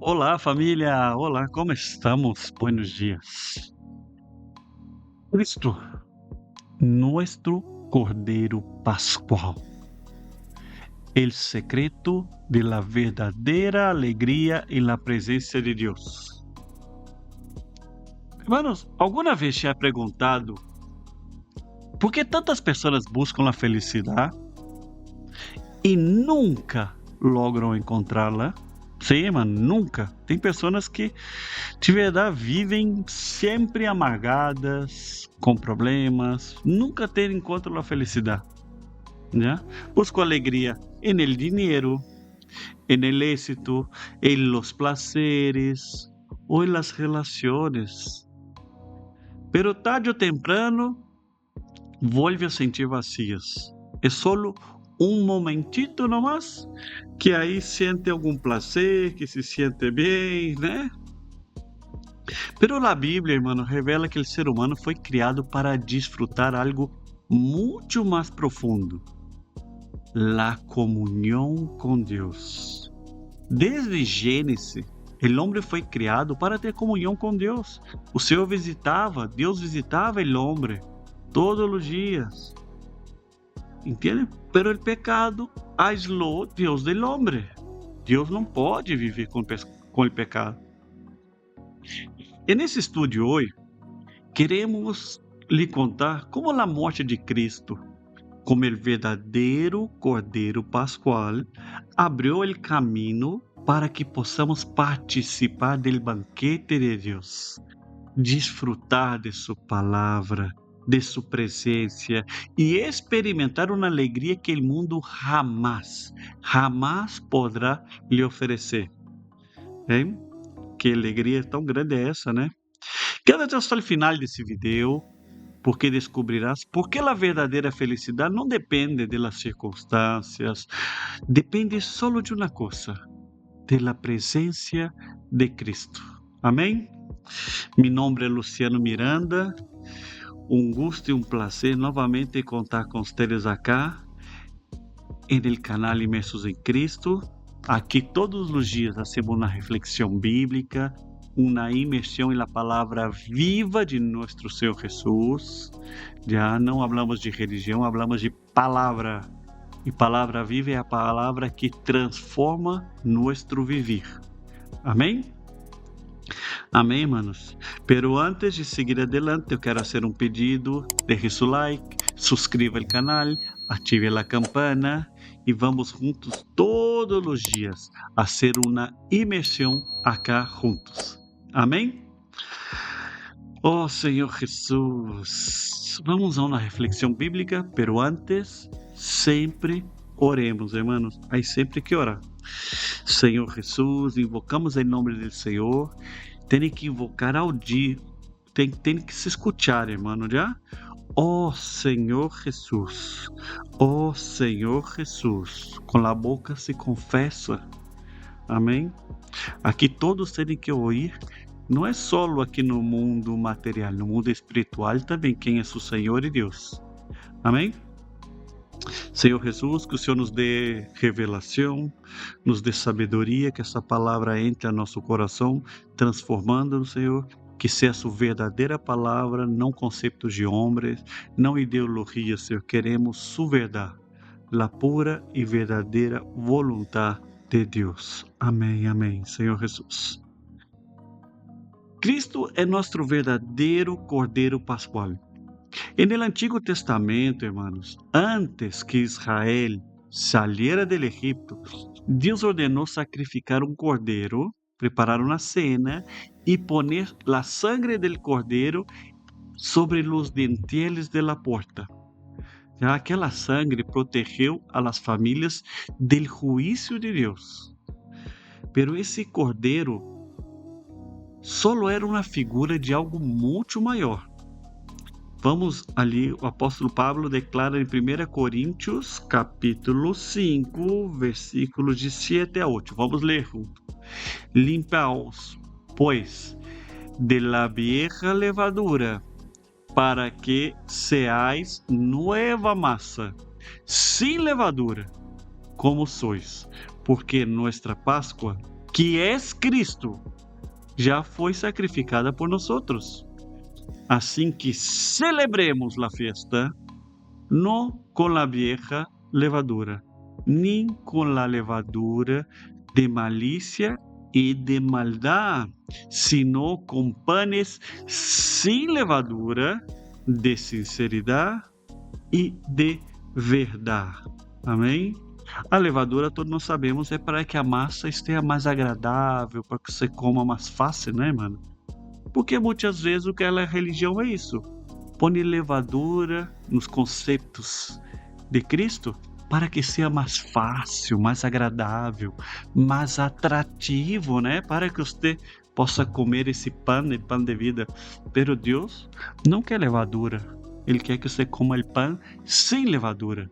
Olá, família! Olá, como estamos? Buenos dias. Cristo, nuestro Cordeiro Pascual, el secreto de la verdadera alegría en la presencia de Dios. Hermanos, alguma vez te ha perguntado por que tantas pessoas buscam a felicidade e nunca logram encontrá-la? Sim, mano, nunca. Tem pessoas que de verdade vivem sempre amargadas, com problemas, nunca ter encontro a felicidade, né? Busco alegria en el dinheiro, en el éxito, en los placeres ou en las relaciones. Pero tarde ou temprano vuelve a sentir vacias. É solo um momentito nomás que aí sente algum prazer, que se sente bem, né? Pero a Bíblia, irmão, revela que o ser humano foi criado para desfrutar algo muito mais profundo: a comunhão com Deus. Desde Gênesis, o homem foi criado para ter comunhão com Deus. O Senhor visitava, Deus visitava o homem todos os dias. Entende? Pero o pecado aislou Deus do homem. Deus não pode viver com o pecado. E nesse estudo hoje, queremos lhe contar como a morte de Cristo, como o verdadeiro Cordeiro Pascual, abriu o caminho para que possamos participar do banquete de Deus, desfrutar de sua palavra, de sua presença e experimentar uma alegria que o mundo jamais poderá lhe oferecer. Hein? Que alegria tão grande é essa, né? Quédate hasta el final desse vídeo, porque descobrirás por que a verdadeira felicidade não depende das circunstâncias, depende solo de uma coisa, da presença de Cristo. Amém? Meu nome é Luciano Miranda, um gosto e um prazer novamente contar com vocês acá, no canal Imersos em Cristo. Aqui todos os dias hacemos uma reflexão bíblica, uma imersão na palavra viva de nosso Senhor Jesus. Já não falamos de religião, falamos de palavra. E palavra viva é a palavra que transforma nosso viver. Amém? Amém, manos? Pero antes de seguir adelante, eu quero fazer um pedido. Deixe seu like, subscreva o canal, ative a campana e vamos juntos todos os dias a fazer uma imersão acá juntos. Amém? Oh, Senhor Jesus, vamos a uma reflexão bíblica, pero antes, sempre oremos, hermanos. Aí sempre que orar. Senhor Jesus, invocamos em nome do Senhor. Tem que invocar ao dia, tem que se escutar, hermano, já? Oh Senhor Jesus, oh Senhor Jesus, com a boca se confessa, amém? Aqui todos têm que ouvir, não é só aqui no mundo material, no mundo espiritual também, quem é o Senhor e Deus, amém? Senhor Jesus, que o Senhor nos dê revelação, nos dê sabedoria, que essa palavra entre a nosso coração, transformando-nos, Senhor, que seja a sua verdadeira palavra, não conceitos de homens, não ideologia, Senhor, queremos sua verdade, a pura e verdadeira vontade de Deus. Amém, amém, Senhor Jesus. Cristo é nosso verdadeiro Cordeiro Pascual. En el Antiguo Testamento, hermanos, antes que Israel saliera del Egipto, Dios ordenó sacrificar un cordero, preparar una cena y poner la sangre del cordero sobre los dinteles de la puerta. Ya aquela sangre protegeu a las familias del juicio de Dios. Pero esse cordeiro solo era uma figura de algo muito maior. Vamos ali, o apóstolo Pablo declara em 1 Coríntios, capítulo 5, versículos de 7 a 8. Vamos ler junto. Limpaos, pois, de la vieja levadura, para que seáis nueva massa, sin levadura, como sois, porque nuestra Páscoa que é Cristo, já foi sacrificada por nós. Assim que celebremos a festa, não com a vieja levadura, nem com a levadura de malícia e de maldade, sino com panes sem levadura, de sinceridade e de verdade. Amém? A levadura, todos nós sabemos, é para que a massa esteja mais agradável, para que você coma mais fácil, né, mano? Porque muitas vezes o que a religião é isso. Põe levadura nos conceitos de Cristo para que seja mais fácil, mais agradável, mais atrativo, né? Para que você possa comer esse pão de vida. Pero Deus não quer levadura. Ele quer que você coma o pão sem levadura.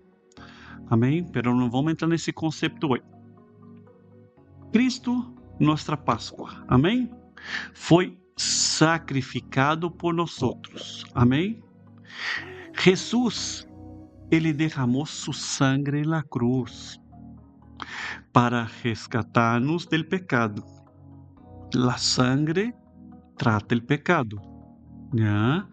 Amém? Pero não vamos entrar nesse conceito hoje. Cristo, nossa Páscoa. Amém? Foi sacrificado por nós. Amém? Jesus, ele derramou sua sangue na cruz para resgatar-nos do pecado. A sangue trata o pecado, né?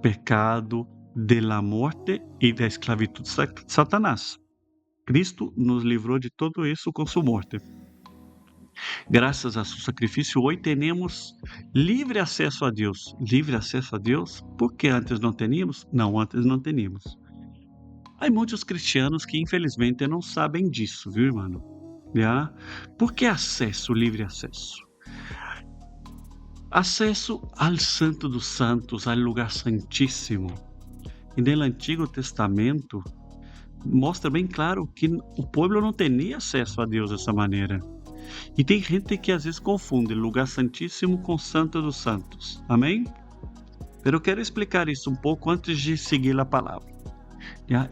Pecado da morte e da esclavitud de Satanás. Cristo nos livrou de tudo isso com sua morte. Graças a seu sacrifício, hoje temos livre acesso a Deus. Livre acesso a Deus? Porque antes não teníamos? Não, antes não teníamos. Há muitos cristianos que infelizmente não sabem disso, viu, irmão? Yeah? Por que acesso, livre acesso? Acesso ao Santo dos Santos, ao lugar santíssimo. E no Antigo Testamento mostra bem claro que o povo não tinha acesso a Deus dessa maneira. E tem gente que às vezes confunde lugar santíssimo com Santo dos Santos. Amém? Pero eu quero explicar isso um pouco antes de seguir a palavra.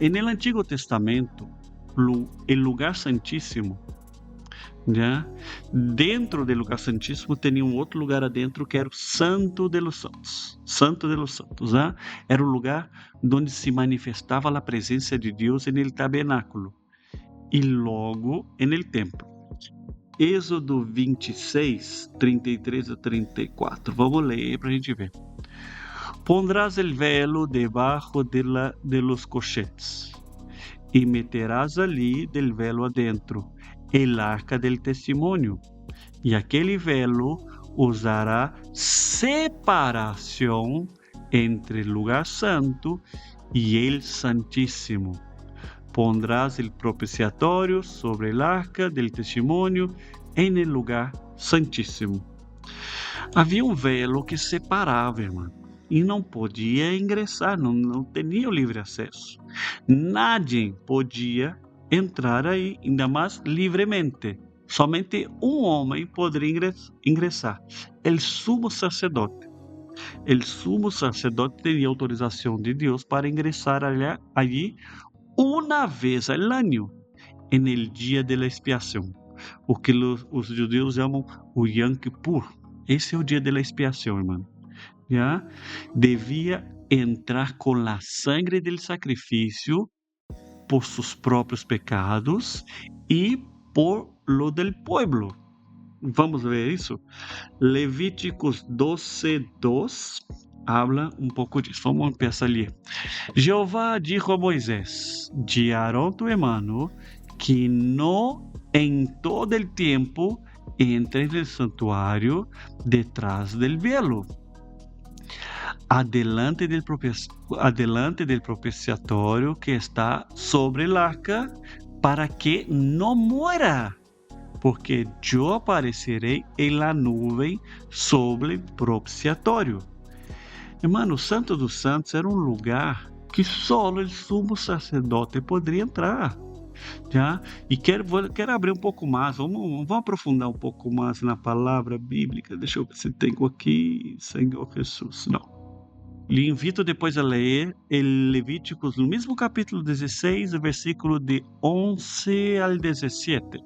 E no Antigo Testamento, o lugar santíssimo, dentro do lugar santíssimo, tinha um outro lugar adentro que era o Santo de los Santos. Santo de los Santos. Era o lugar onde se manifestava a presença de Deus no tabernáculo e logo no templo. Êxodo 26, 33 a 34. Vamos ler para a gente ver. Pondrás el velo debajo de los cochetes e meterás ali del velo adentro el arca del testimonio, e aquele velo usará separação entre el lugar santo e el santíssimo. Pondrás el propiciatorio sobre el arca del testimonio en el lugar santíssimo. Havia um velo que separava, irmão, e não podia ingressar, não tinha o livre acesso. Nadie podia entrar aí, ainda mais livremente. Somente um homem poderia ingressar, o sumo sacerdote. O sumo sacerdote tinha autorização de Deus para ingressar allí uma vez ao ano, no dia da expiação, o que os judeus chamam o Yom Kippur. Esse é o dia da expiação, irmão. Devia entrar com a sangue do sacrifício por seus próprios pecados e por lo del pueblo. Vamos ver isso? Levíticos 12:2 habla um pouco disso. Vamos começar a ler. Jeová dijo a Moisés: de Aarón tu hermano, que no en todo el tiempo entre en el santuario detrás del velo, adelante del propiciatorio que está sobre el arca, para que no muera, porque yo apareceré en la nube sobre el propiciatorio. Irmão, o Santo dos Santos era um lugar que só o sumo sacerdote poderia entrar. E quero abrir um pouco mais, vamos aprofundar um pouco mais na palavra bíblica. Deixa eu ver se tenho aqui, Senhor Jesus. Não. Lhe invito depois a ler Levíticos, no mesmo capítulo 16, versículo de 11 ao 17.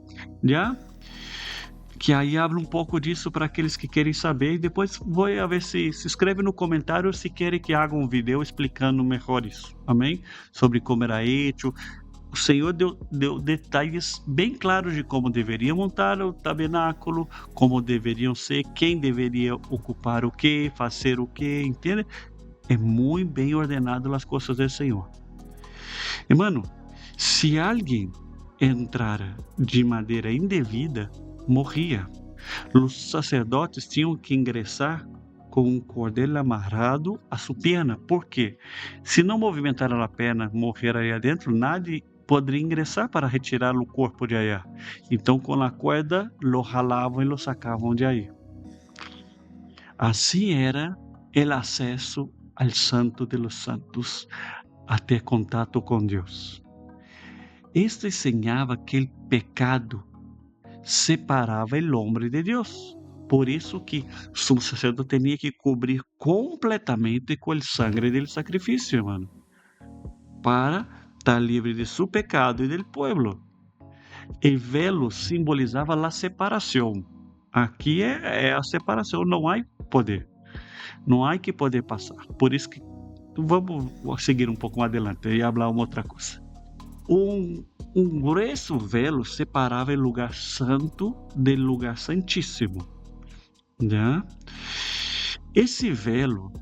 Que aí habla um pouco disso para aqueles que querem saber. E depois vou ver se inscreve no comentário se querem que haga um vídeo explicando melhor isso. Amém? Sobre como era hecho. o Senhor deu detalhes bem claros de como deveria montar o tabernáculo, como deveriam ser, quem deveria ocupar o quê, fazer o quê, entende? É muito bem ordenado as coisas do Senhor. E, mano, se alguém entrara de maneira indevida, morria. Os sacerdotes tinham que ingressar com um cordel amarrado à sua perna. Por quê? Se não movimentar a perna, morrer aí adentro, nadie poderia ingressar para retirar o corpo de aí. Então, com a corda, lo jalavam e lo sacavam de aí. Assim era o acesso ao Santo de los Santos, a ter contato com Deus. Esto ensinava que o pecado separava o homem de Deus. Por isso que o sumo sacerdote tinha que cobrir completamente com o sangue do sacrifício, irmão, para estar livre de seu pecado e do povo. O velo simbolizava a separação. Aqui é a separação, não há poder. Não há que poder passar. Por isso que vamos seguir um pouco mais adelante e falar uma outra coisa. Um grueso velo separava o lugar santo do lugar santíssimo. Já? Esse velo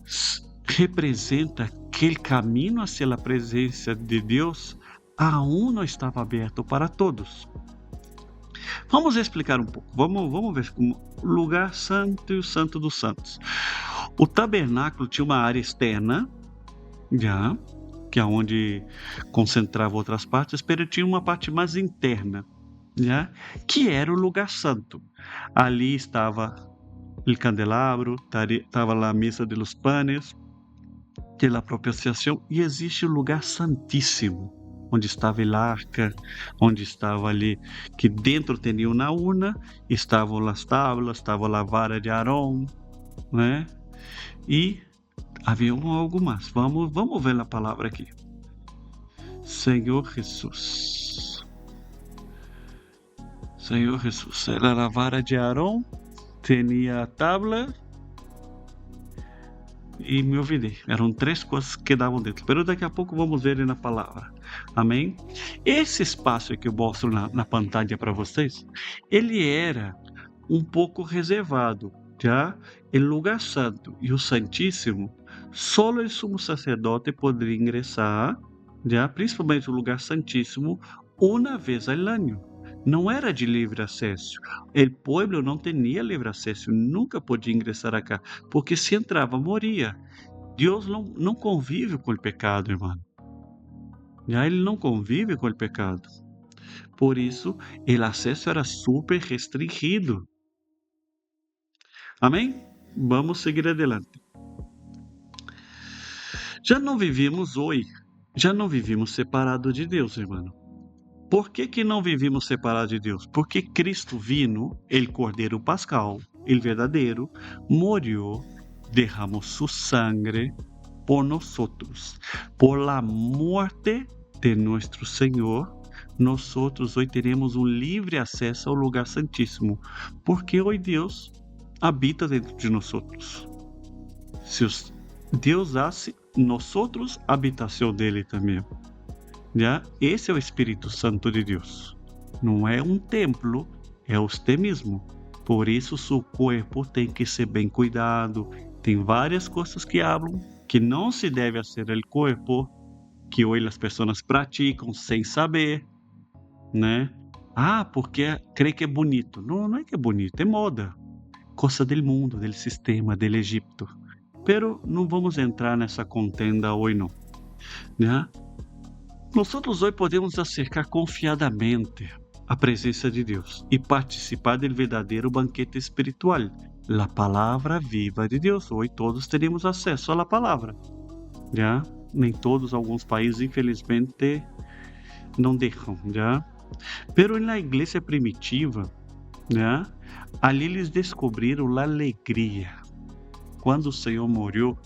representa que o caminho hacia a presença de Deus aún não estava aberto para todos. Vamos explicar um pouco. Vamos ver como o lugar santo e o santo dos santos. O tabernáculo tinha uma área externa, já, que é onde concentrava outras partes, mas tinha uma parte mais interna, já, que era o lugar santo. Ali estava o candelabro, estava a mesa de los panes, a propiciação, e existe o lugar santíssimo, onde estava a arca, onde estava ali, que dentro tinha uma urna, estavam as tábuas, estava a vara de Arão, né? E havia algo mais. Vamos ver a palavra aqui. Senhor Jesus. Senhor Jesus. Era a vara de Arão, tinha a tábua e me olvidei. Eram 3 coisas que davam dentro. Mas daqui a pouco vamos ver na palavra. Amém? Esse espaço que eu mostro na pantalla para vocês, ele era um pouco reservado. Já o lugar santo e o santíssimo, só o sumo sacerdote poderia ingressar, já, principalmente o lugar santíssimo, uma vez ao ano. Não era de livre acesso. O povo não tinha livre acesso, nunca podia ingressar acá, porque se entrava, moria. Deus não convive com o pecado, irmão. Já ele não convive com o pecado. Por isso, o acesso era super restringido. Amém? Vamos seguir adelante. Já não vivíamos separados de Deus, irmão. Por que não vivíamos separados de Deus? Porque Cristo vino, o Cordeiro Pascal, o verdadeiro, morreu, derramou su sangre por nosotros. Por la morte de nuestro Senhor, nós hoje teremos um livre acesso ao lugar santíssimo, porque hoje Deus habita dentro de nós. Se Deus hace nós habitação dele também. Já? Esse é o Espírito Santo de Deus. Não é um templo, é você mesmo. Por isso, seu corpo tem que ser bem cuidado. Tem várias coisas que falam que não se deve fazer o corpo, que hoje as pessoas praticam sem saber, né? Porque crê que é bonito. Não é que é bonito, é moda. Coisa do mundo, do sistema, do Egito. Pero não vamos entrar nessa contenda hoje, não. Né? Nós hoje podemos acercar confiadamente à presença de Deus e participar do verdadeiro banquete espiritual, a palavra viva de Deus. Hoje todos teremos acesso à palavra. Já? Nem todos, alguns países, infelizmente, não deixam. Já? Pero na igreja primitiva, já? Ali eles descobriram a alegria. Quando o Senhor morreu,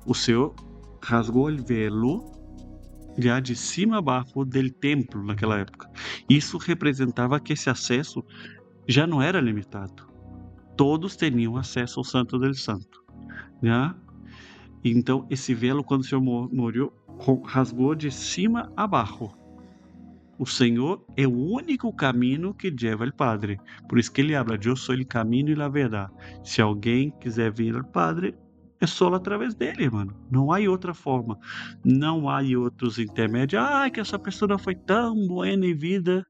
o Senhor rasgou o velo já de cima a baixo do templo naquela época. Isso representava que esse acesso já não era limitado. Todos tinham acesso ao Santo del Santo. Já? Então, esse velo, quando o Senhor morreu, rasgou de cima a baixo. O Senhor é o único caminho que leva ao Padre. Por isso que ele habla, eu sou o caminho e a verdade. Se alguém quiser vir ao Padre, é só através dele, mano. Não há outra forma. Não há outros intermédios. Ah, que essa pessoa foi tão boa em vida.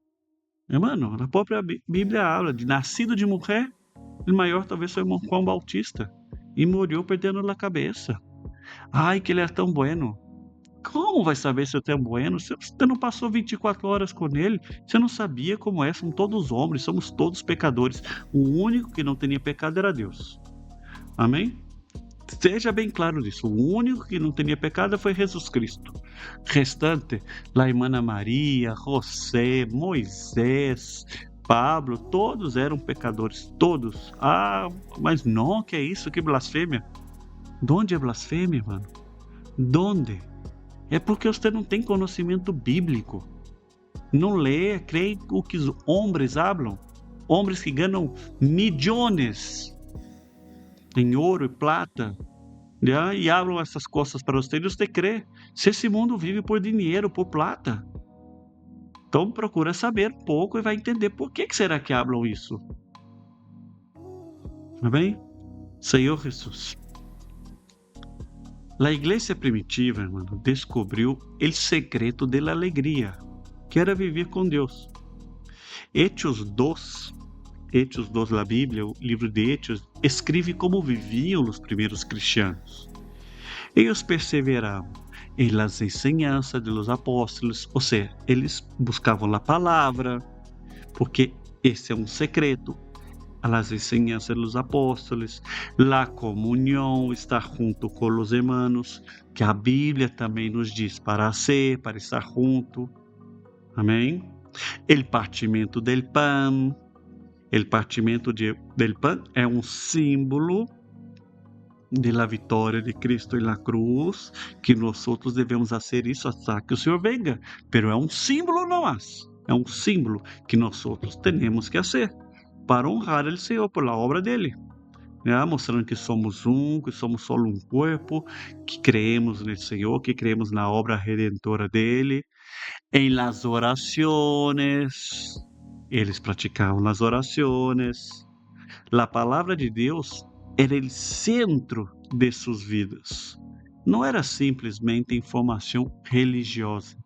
Mano, a própria Bíblia habla de nascido de mulher, o maior talvez foi João Bautista. E morreu perdendo a cabeça. Ai, que ele é tão bueno. Como vai saber se eu tenho bueno? Se você não passou 24 horas com ele, você não sabia como é, somos todos homens, somos todos pecadores. O único que não tinha pecado era Deus. Amém? Seja bem claro disso. O único que não tinha pecado foi Jesus Cristo. Restante, a irmã Maria, José, Moisés, Pablo, todos eram pecadores, todos. Ah, mas não, que é isso? Que blasfêmia. De onde é blasfêmia, mano? De onde? É porque você não tem conhecimento bíblico. Não lê, crê o que os homens falam. Homens que ganham milhões em ouro e prata, e falam essas coisas para você, e você crê. Se esse mundo vive por dinheiro, por plata, então procura saber um pouco e vai entender por que será que falam isso. Tá bem? Senhor Jesus. A igreja primitiva, hermano, descobriu o segredo da alegria, que era viver com Deus. Hechos 2, da Bíblia, o livro de Hechos, escreve como viviam os primeiros cristianos. Eles perseveravam em las enseñanzas de los apóstolos, ou seja, eles buscavam a palavra, porque esse é um secreto. Las enseñanzas de los apóstolos, la comunhão, estar junto com os hermanos, que a Bíblia também nos diz para ser, para estar junto. Amém? El partimento del pan. El partimento del pan é um símbolo de la vitória de Cristo na cruz, que nós outros devemos fazer isso até que o Senhor venga. Pero é um símbolo não mais. É um símbolo que nós outros temos que fazer para honrar o Senhor por la obra dele, mostrando que somos que somos só um corpo, que creemos no Senhor, que creemos na obra redentora dele. Em las orações, eles praticavam as orações. A palavra de Deus era o centro de suas vidas. Não era simplesmente informação religiosa.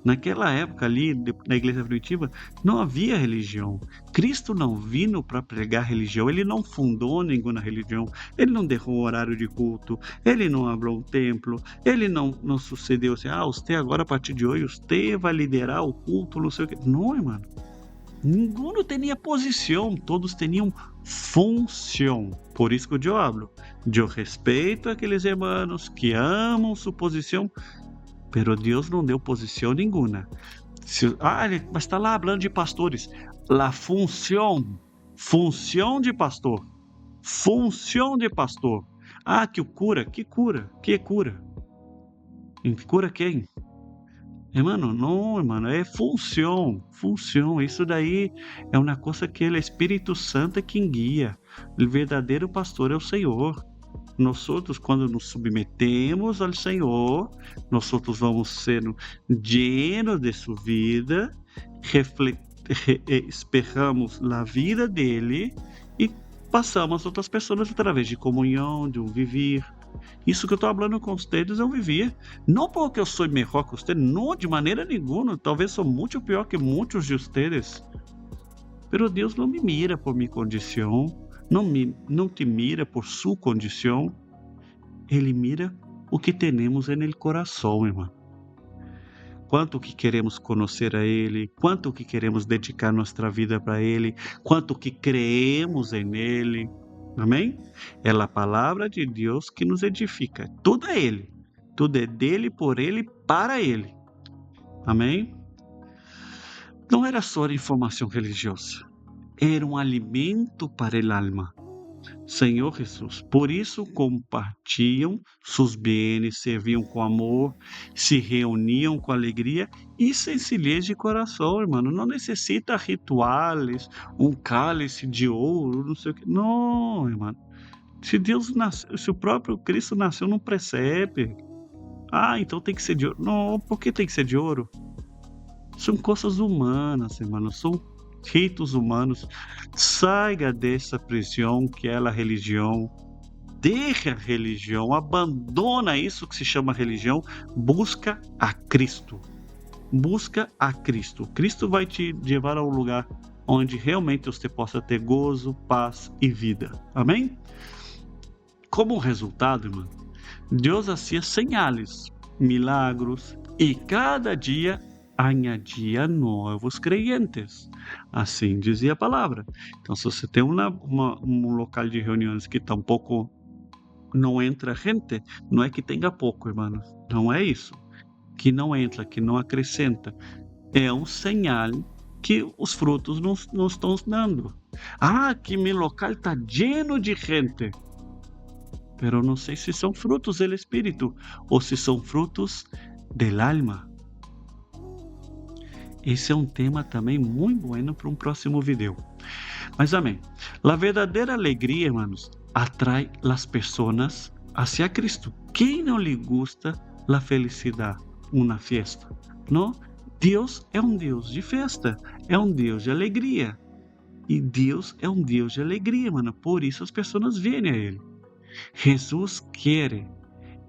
Naquela época ali, na igreja primitiva, não havia religião. Cristo não vindo para pregar religião, ele não fundou nenhuma religião, ele não derrubou o horário de culto, ele não abriu um templo, ele não sucedeu assim, você agora a partir de hoje, você vai liderar o culto, não sei o quê. Não, irmão. Ninguém tinha posição, todos tinham função. Por isso que eu hablo. Eu respeito aqueles irmãos que amam sua posição, pero Deus não deu posição nenhuma. Mas está lá falando de pastores. La função de pastor. Função de pastor. Que o cura. Que cura? Que cura? Cura quem? Irmão, não, irmão, é função. Isso daí é uma coisa que o Espírito Santo é quem guia. O verdadeiro pastor é o Senhor. Nós outros, quando nos submetemos ao Senhor, nós outros vamos sendo llenos de sua vida, esperamos a vida dele e passamos a outras pessoas através de comunhão, de um viver. Isso que eu estou falando com vocês é um viver. Não porque eu sou melhor que vocês, não, de maneira nenhuma. Talvez sou muito pior que muitos de vocês. Pero Deus não me mira por minha condição. Não te mira por sua condição. Ele mira o que temos no coração, irmão. Quanto que queremos conhecer a Ele, quanto que queremos dedicar nossa vida para Ele, quanto que creemos em Ele. Amém? É a palavra de Deus que nos edifica. Tudo é Ele. Tudo é dele, por Ele, para Ele. Amém? Não era só informação religiosa. Era um alimento para a alma. Senhor Jesus, por isso compartilham seus bens, serviam com amor, se reuniam com alegria e sencillez de coração, irmão. Não necessita rituais, um cálice de ouro, não sei o que. Não, irmão. Se o próprio Cristo nasceu num precepe, então tem que ser de ouro. Não, por que tem que ser de ouro? São coisas humanas, irmãos, são ritos humanos. Saia dessa prisão que é a religião. Deixa a religião, abandona isso que se chama religião, busca a Cristo. Busca a Cristo. Cristo vai te levar ao lugar onde realmente você possa ter gozo, paz e vida. Amém? Como resultado, irmão, Deus fazia sinais, milagros e cada dia añadia novos creyentes. Assim dizia a palavra. Então, se você tem um local de reuniões que tampouco não entra gente, não é que tenha pouco, irmãos. Não é isso. Que não entra, que não acrescenta. É um sinal que os frutos não estão dando. Ah, que meu local está lleno de gente. Pero não sei se são frutos do Espírito ou se são frutos del alma. Esse é um tema também muito bueno para um próximo vídeo. Mas amém. A verdadeira alegria, irmãos, atrai as pessoas hacia Cristo. Quem não lhe gusta a felicidade? Uma festa, não? Deus é um Deus de festa, é um Deus de alegria. E Deus é um Deus de alegria, mano. Por isso as pessoas vêm a Ele. Jesus quer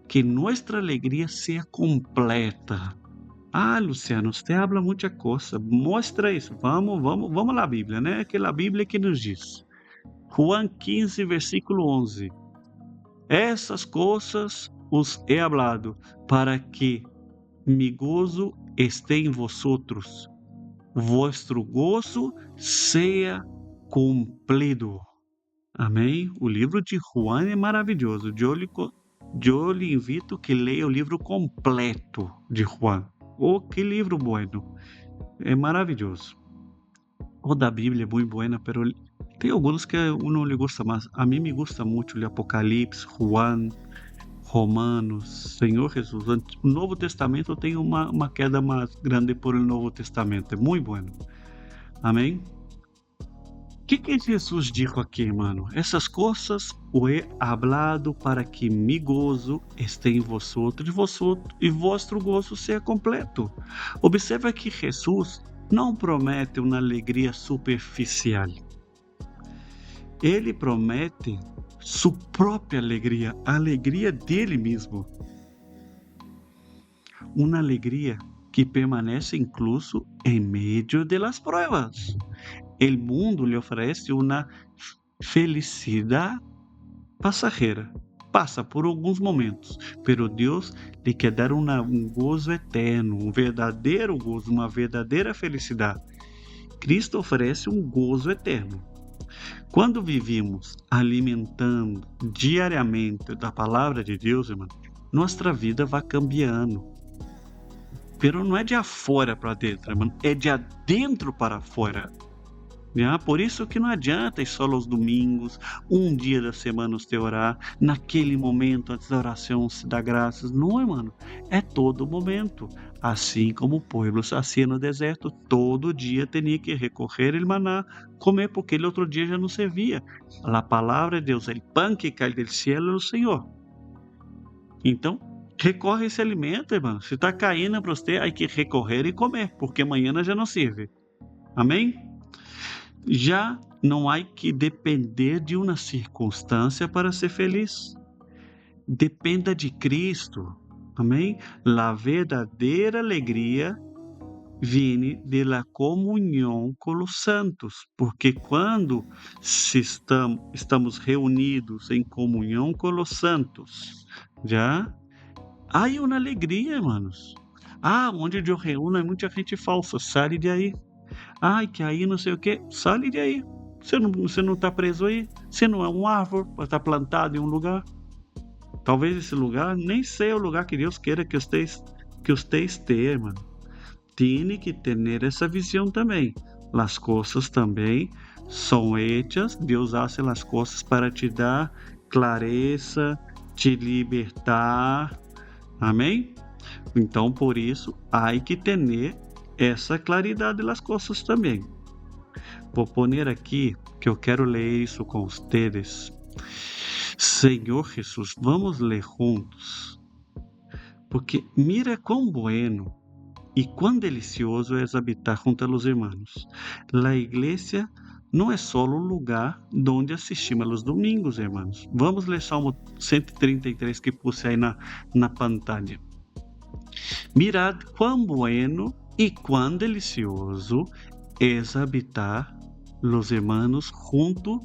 que nossa alegria seja completa. Ah, Luciano, você habla muita coisa. Mostra isso. Vamos lá, Bíblia, né? Que é a Bíblia que nos diz. Juan 15, versículo 11. Essas coisas os he hablado, para que mi gozo esté em vosotros, vuestro gozo seja cumprido. Amém? O livro de Juan é maravilhoso. Eu lhe invito que leia o livro completo de Juan. Oh, que livro bueno! É maravilhoso. O da Bíblia é muito buena, pero tem alguns que não lhe gusta mais. A mim me gusta muito o Apocalipse, Juan, Romanos, Senhor Jesus. O Novo Testamento tem uma queda mais grande por o Novo Testamento. É muito bueno. Amém? O que Jesus disse aqui, mano? Essas coisas o he hablado para que mi gozo esteja em vosotros e vosso gozo seja completo. Observa que Jesus não promete uma alegria superficial. Ele promete sua própria alegria, a alegria dele mesmo. Uma alegria que permanece incluso em meio das provas. O mundo lhe oferece uma felicidade passageira. Passa por alguns momentos, pero Deus lhe quer dar um gozo eterno, um verdadeiro gozo, uma verdadeira felicidade. Cristo oferece um gozo eterno. Quando vivemos alimentando diariamente da palavra de Deus, irmão, nossa vida vai cambiando. Pero não é de afora para dentro, irmão, é de adentro para fora. Por isso que não adianta ir só aos domingos, um dia da semana você orar, naquele momento antes da oração se dá graças. Não, irmão, é todo momento. Assim como o povo assim no deserto, todo dia tinha que recorrer ao maná, comer, porque ele outro dia já não servia. A palavra de Deus, o pão que cai do cielo é o Senhor. Então, recorre a esse alimento, irmão. Se está caindo para você, há que recorrer e comer, porque amanhã já não serve. Amém? Já não há que depender de uma circunstância para ser feliz. Dependa de Cristo. Amém? A verdadeira alegria vem da comunhão com os santos, porque quando estamos reunidos em comunhão com os santos, já há uma alegria, irmãos. Onde eu reúno é muita gente falsa, sai de aí. Que aí não sei o que, sai de aí. Você não está preso aí. Você não é um árvore para estar plantado em um lugar. Talvez esse lugar nem seja o lugar que Deus queira que você esteja, mano. Tem que ter essa visão também. As coisas também são hechas. Deus hace as coisas para te dar clareza, te libertar. Amém? Então, por isso, há que ter essa claridade das coisas também. Vou pôr aqui que eu quero ler isso com vocês. Senhor Jesus, vamos ler juntos. Porque mira quão bueno y cuán delicioso es habitar junto a los hermanos. La iglesia não é só um lugar onde assistimos aos domingos, irmãos. Vamos ler Salmo 133 que puse aí na pantalla. Mirad cuán bueno y cuán delicioso es habitar los hermanos junto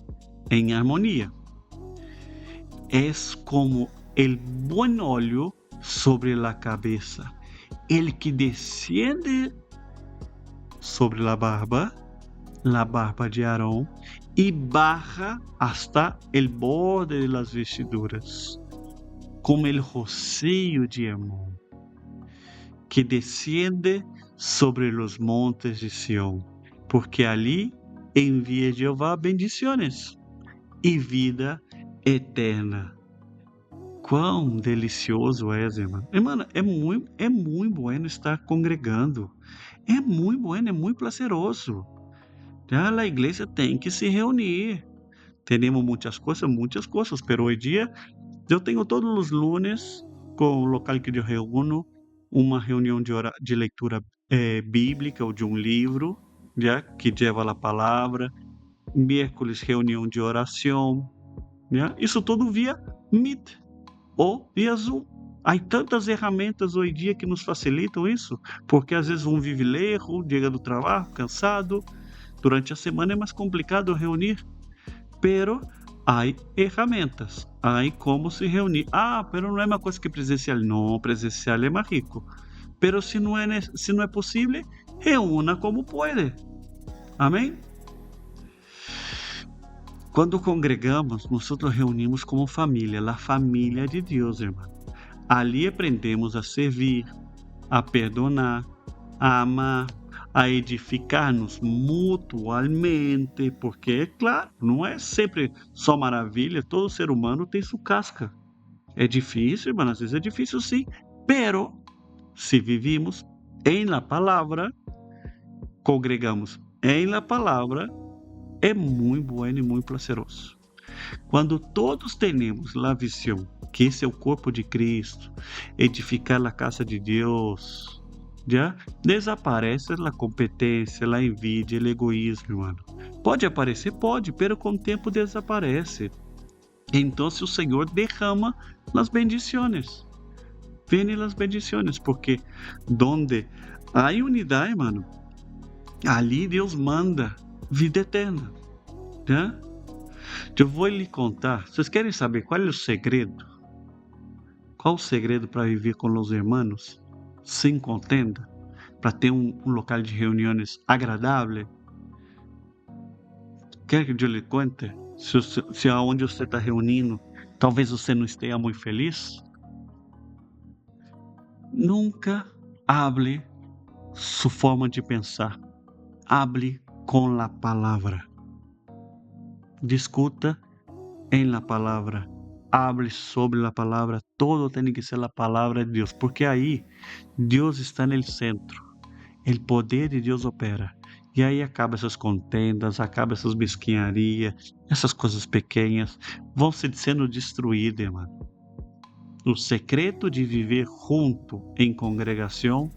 en armonía. Es como el buen óleo sobre la cabeza, el que desciende sobre la barba de Aarón y baja hasta el borde de las vestiduras, como el rocío de Hermón, que desciende sobre los montes de Sión, porque ali envía Jehová bendiciones y vida eterna. Quão delicioso é, irmão. Irmã, é muito bueno estar congregando. É muito bueno, é muito prazeroso. Já a igreja tem que se reunir. Temos muitas coisas, mas hoje dia eu tenho todos os lunes com o local que eu reúno uma reunião de leitura bíblica ou de um livro, já que leva a palavra. Miércoles reunião de oração, já? Isso tudo via Meet ou via Zoom. Há tantas ferramentas hoje dia que nos facilitam isso, porque às vezes um vive lejos, chega do trabalho cansado. Durante a semana é mais complicado reunir, pero há ferramentas, há como se reunir. Pero não é uma coisa que presencial. Não, presencial é mais rico. Pero se não é possível, reúna como pode. Amém? Quando congregamos, nós reunimos como família, a família de Deus, irmão. Ali aprendemos a servir, a perdonar, a amar, a edificar-nos mutuamente, porque, claro, não é sempre só maravilha, todo ser humano tem sua casca. É difícil, irmão, às vezes é difícil sim, pero se vivimos em la palavra, congregamos em la palavra, é muito bueno e muito prazeroso. Quando todos temos a visão que esse é o corpo de Cristo, edificar a casa de Deus, já desaparece a competência, a envidia, o egoísmo, irmão. Pode aparecer? Pode, pero com o tempo desaparece. Então, o Senhor derrama as bendições. Vem as bendições, porque donde há unidade, irmão, ali Deus manda vida eterna. Já? Eu vou lhe contar. Vocês querem saber qual é o segredo? Qual o segredo para viver com os irmãos sem contenda? Para ter um local de reuniões agradável? Quer que eu lhe conte? Se aonde você está reunindo, talvez você não esteja muito feliz? Nunca hable sua forma de pensar. Hable com a palavra. Discuta em la palavra. Hable sobre a palavra. Todo tem que ser a palavra de Deus, porque aí Deus está no centro. O poder de Deus opera. E aí acaba essas contendas, acaba essas mesquinharias, essas coisas pequenas vão sendo destruídas, irmão. O secreto de viver junto em congregação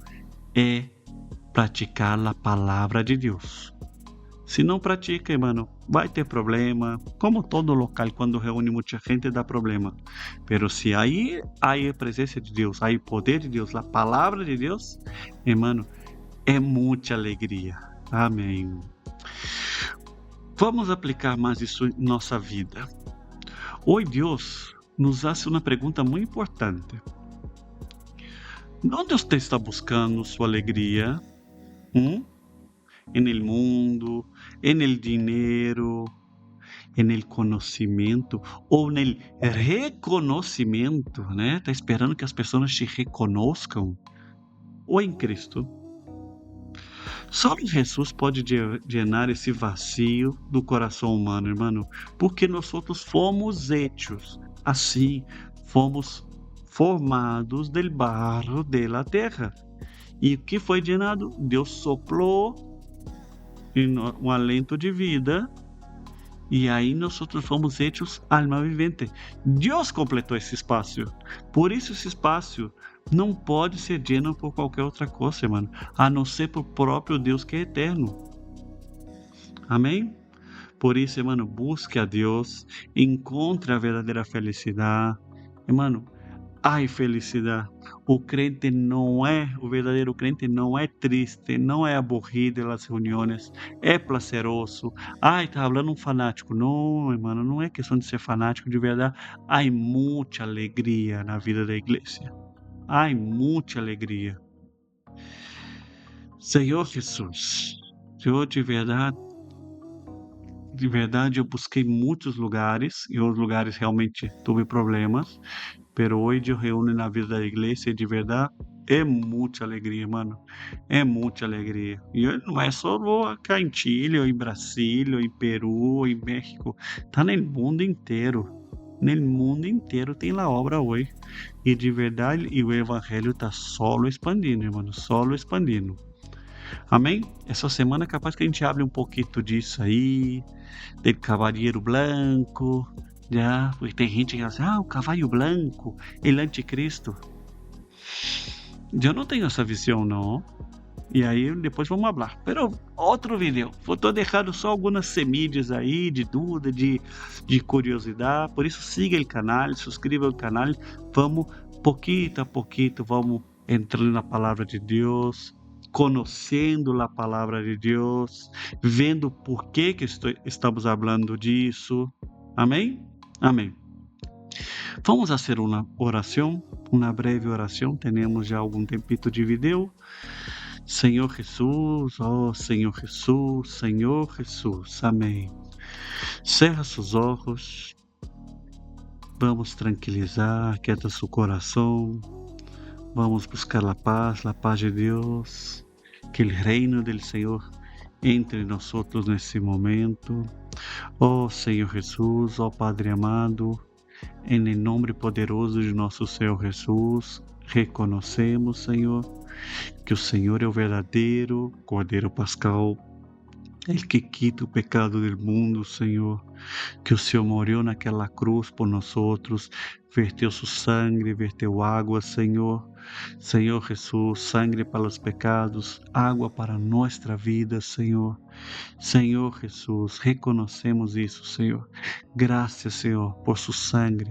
é praticar a palavra de Deus. Se não pratica, irmão, vai ter problema. Como todo local, quando reúne muita gente, dá problema. Pero se aí há a presença de Deus, há o poder de Deus, a palavra de Deus, irmão, é muita alegria. Amém. Vamos aplicar mais isso em nossa vida. Hoje Deus nos faz uma pergunta muito importante. Onde você está buscando sua alegria? En el mundo, en el dinero, en el conhecimento ou en el reconhecimento, né? Está esperando que as pessoas te reconozcam? Ou em Cristo? Só Jesus pode llenar esse vazio do coração humano, irmão, porque nós outros fomos hechos, assim, fomos formados del barro de la terra. E o que foi llenado? Deus soprou um alento de vida E aí nós fomos hechos alma vivente. Deus completou esse espaço. Por isso esse espaço não pode ser lleno por qualquer outra coisa, mano, a não ser por próprio Deus que é eterno. Amém? Por isso, mano, busque a Deus, encontre a verdadeira felicidade. Mano, ai, felicidade. O verdadeiro crente não é triste, não é aburrido nas reuniões, é prazeroso. Ai, tá falando um fanático. Não, mano, não é questão de ser fanático de verdade. Há muita alegria na vida da igreja. Há muita alegria. Senhor Jesus, eu de verdade eu busquei muitos lugares, e os lugares realmente tive problemas, pero hoje eu reúno na vida da igreja e de verdade é muita alegria, mano. É muita alegria. E não é só cá em Chile, ou em Brasília, ou em Peru, ou em México. Tá no mundo inteiro. No mundo inteiro tem lá obra hoje. E de verdade, e o evangelho tá solo expandindo, mano. Solo expandindo. Amém? Essa semana é capaz que a gente abre um pouquinho disso aí, del Cavaleiro Branco, já, porque tem gente que fala assim, o Cavalo Branco, ele é anticristo. Eu não tenho essa visão, não. E aí depois vamos falar. Pero outro vídeo. Estou deixando só algumas semilhas aí de dúvida, de curiosidade. Por isso siga o canal, subscreva o canal. Vamos, pouquinho a pouquinho, vamos entrando na palavra de Deus, conhecendo a palavra de Deus, vendo por que estamos falando disso. Amém? Amém. Vamos fazer uma oração, uma breve oração. Temos já algum tempito de vídeo. Senhor Jesus, Senhor Jesus, Senhor Jesus, amém. Cerra seus olhos, vamos tranquilizar, quieta seu coração, vamos buscar a paz de Deus, que o reino do Senhor entre nós nesse momento. Senhor Jesus, Padre amado, em nome poderoso de nosso Senhor Jesus, reconhecemos, Senhor, que o Senhor é o verdadeiro Cordeiro Pascal, ele que quita o pecado do mundo, Senhor, que o Senhor morreu naquela cruz por nós outros, verteu seu sangue, verteu água, Senhor. Senhor Jesus, sangue para os pecados, água para nossa vida, Senhor. Senhor Jesus, reconhecemos isso, Senhor. Graças, Senhor, por seu sangue,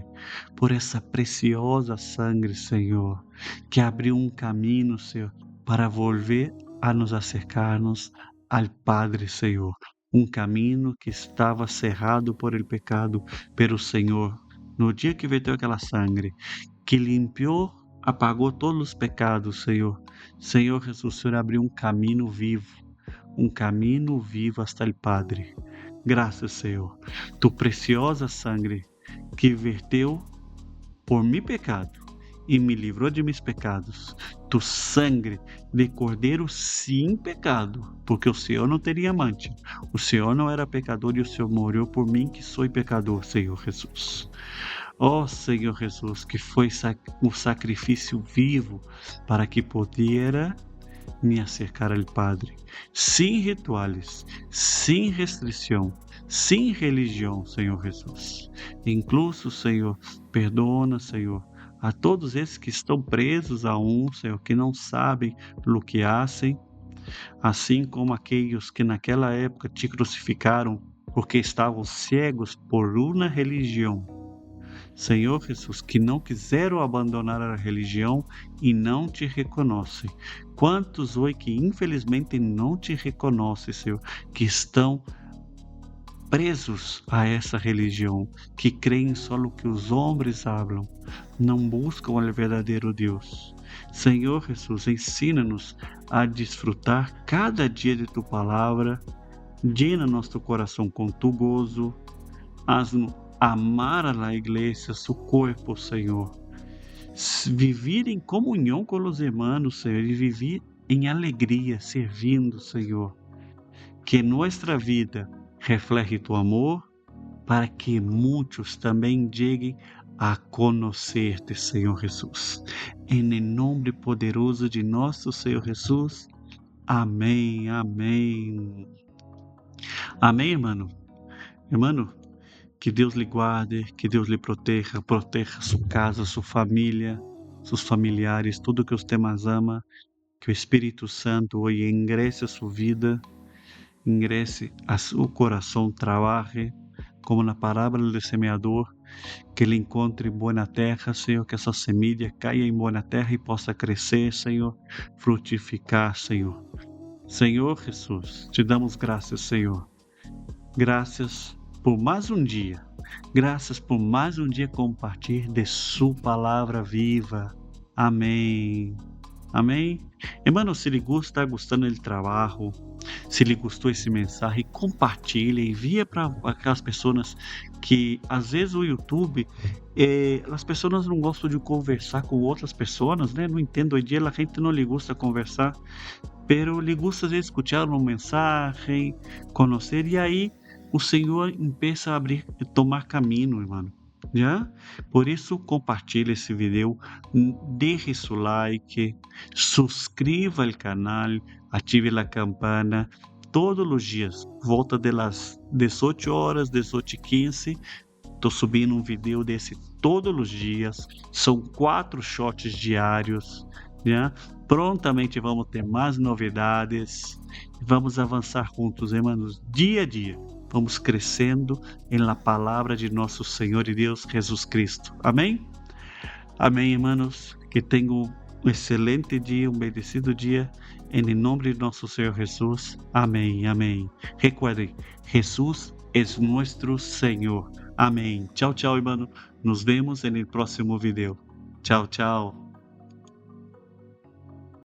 por essa preciosa sangue, Senhor, que abriu um caminho, Senhor, para volver a nos acercarmos ao Padre, Senhor. Um caminho que estava cerrado por el pecado, pero Senhor, no dia que verteu aquela sangue, que limpiou, apagou todos os pecados, Senhor. Senhor Jesus, o Senhor abriu um caminho vivo hasta el Padre. Graças, Senhor. Tu preciosa sangue que verteu por mi pecado e me livrou de meus pecados. Tu sangue de cordeiro sem pecado, porque o Senhor não teria mancha. O Senhor não era pecador e o Senhor morreu por mim que sou pecador, Senhor Jesus. Senhor Jesus, que foi um sacrifício vivo para que pudera me acercar ao Padre, sem rituais, sem restrição, sem religião, Senhor Jesus. Incluso, Senhor, perdona, Senhor, a todos esses que estão presos a Senhor, que não sabem o que fazem, assim como aqueles que naquela época te crucificaram porque estavam cegos por uma religião. Senhor Jesus, que não quiseram abandonar a religião e não te reconhecem. Quantos hoje que infelizmente não te reconhecem, Senhor, que estão presos a essa religião, que creem só no que os homens falam, não buscam o verdadeiro Deus. Senhor Jesus, ensina-nos a desfrutar cada dia de tu palavra, llena nosso coração com tu gozo, haz-nos amar a igreja, seu corpo, Senhor, viver em comunhão com os irmãos, Senhor, e viver em alegria, servindo, Senhor, que nossa vida reflete tu amor, para que muitos também cheguem a conhecer-te, Senhor Jesus. Em nome poderoso de nosso Senhor Jesus. Amém, amém. Amém, irmão? Hermano, que Deus lhe guarde, que Deus lhe proteja sua casa, sua família, seus familiares, tudo que você mais ama. Que o Espírito Santo hoje ingresse a sua vida, ingresse a seu coração, trabalhe, como na parábola do semeador, que ele encontre boa terra, Senhor, que essa semente caia em boa terra e possa crescer, Senhor, frutificar, Senhor. Senhor Jesus, te damos graças, Senhor. Graças por mais um dia. Graças por mais um dia compartilhar de sua palavra viva. Amém. Amém? Irmão, se lhe está gostando do trabalho, se lhe gostou esse mensagem, compartilhe, envia para aquelas pessoas que, às vezes, o YouTube, as pessoas não gostam de conversar com outras pessoas, né? Não entendo, hoje em dia a gente não lhe gusta conversar, pero lhe gusta de escuchar uma mensagem, conhecer, e aí o Senhor empieza a abrir, tomar caminho, irmão. Já? Por isso, compartilhe esse vídeo, deixe seu like, suscreva ao canal, ative a campana. Todos os dias, volta das 18 horas, 18h15, estou subindo um vídeo desse todos os dias. São 4 shots diários. Já? Prontamente vamos ter mais novidades. Vamos avançar juntos, irmãos, dia a dia. Vamos crescendo na palavra de nosso Senhor e Deus Jesus Cristo. Amém? Amém, irmãos. Que tenham um excelente dia, um bendecido dia. Em nome de nosso Senhor Jesus. Amém, amém. Recuerdem, Jesus é nosso Senhor. Amém. Tchau, tchau, irmão. Nos vemos no próximo vídeo. Tchau, tchau.